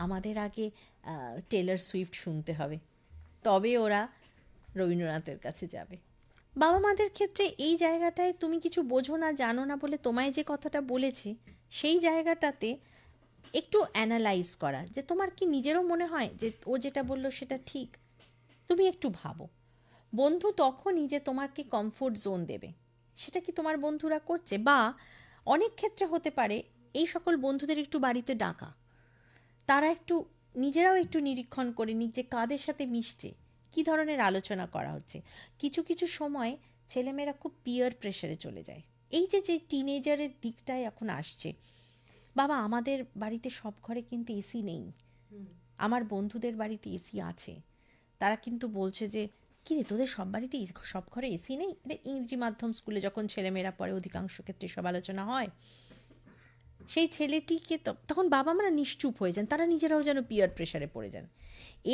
আমাদের আগে Taylor Swift শুনতে হবে, তবে ওরা রবীন্দ্রনাথের কাছে যাবে। বাবা মাদের ক্ষেত্রে এই জায়গাটায় তুমি কিছু বোঝো না, জানো না বলে তোমায় যে কথাটা বলেছে, সেই জায়গাটাতে একটু অ্যানালাইজ করা, যে তোমার কি নিজেরও মনে হয় যে ও যেটা বললো সেটা ঠিক? তুমি একটু ভাবো। বন্ধু তখনই যে তোমাকে কমফোর্ট জোন দেবে, সেটা কি তোমার বন্ধুরা করছে? বা অনেক ক্ষেত্রে হতে পারে এই সকল বন্ধুদের একটু বাড়িতে ডাকা, তারা একটু নিজেরাও একটু নিরীক্ষণ করে নিক যে কাদের সাথে মিশছে, কী ধরনের আলোচনা করা হচ্ছে। কিছু কিছু সময় ছেলেমেয়েরা খুব পিয়ার প্রেশারে চলে যায়। এই যে যে টিনেজারের দিকটায় এখন আসছে, বাবা আমাদের বাড়িতে সব ঘরে কিন্তু এসি নেই, আমার বন্ধুদের বাড়িতে এসি আছে, তারা কিন্তু বলছে যে কী রে তোদের সব বাড়িতে সব ঘরে এসি নেই? এটা ইংরেজি মাধ্যম স্কুলে যখন ছেলেমেয়েরা পড়ে অধিকাংশ ক্ষেত্রে সব আলোচনা হয়। সেই ছেলেটিকে তখন বাবা মারা নিশ্চুপ হয়ে যান, তারা নিজেরাও যেন পিয়ার প্রেশারে পড়ে যান।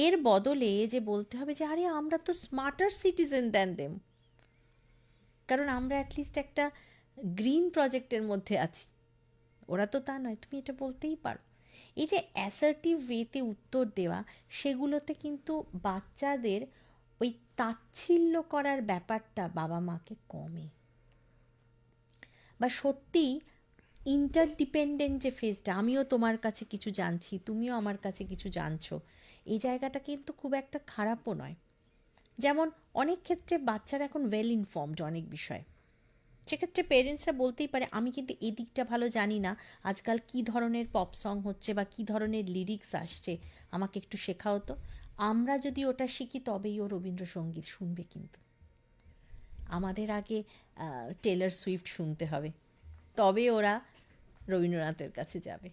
এর বদলে যে বলতে হবে যে আরে আমরা তো স্মার্টার সিটিজেন দেন দেম, কারণ আমরা অ্যাটলিস্ট একটা গ্রিন প্রজেক্টের মধ্যে আছি, ওরা তো তা নয়, তুমি এটা বলতেই পারো। এই যে অ্যাসার্টিভ ওয়েতে উত্তর দেওয়া, সেগুলোতে কিন্তু বাচ্চাদের ওই তাচ্ছিল্য করার ব্যাপারটা বাবা মাকে কমে। বা সত্যি ইন্টারডিপেন্ডেন্ট যে ফেজটা, আমিও তোমার কাছে কিছু জানছি, তুমিও আমার কাছে কিছু জানছো, এই জায়গাটা কিন্তু খুব একটা খারাপও নয়। যেমন অনেক ক্ষেত্রে বাচ্চারা এখন ওয়েল ইনফর্মড অনেক বিষয়, সেক্ষেত্রে পেরেন্টসরা বলতেই পারে আমি কিন্তু এই দিকটা ভালো জানি না, আজকাল কী ধরনের পপ সং হচ্ছে বা কী ধরনের লিরিক্স আসছে, আমাকে একটু শেখাও তো। আমরা যদি ওটা শিখি তবেই ও রবীন্দ্রসঙ্গীত শুনবে, কিন্তু আমাদের আগে টেলর সুইফট শুনতে হবে, তবে ওরা রবীন্দ্রনাথের কাছে যাবে।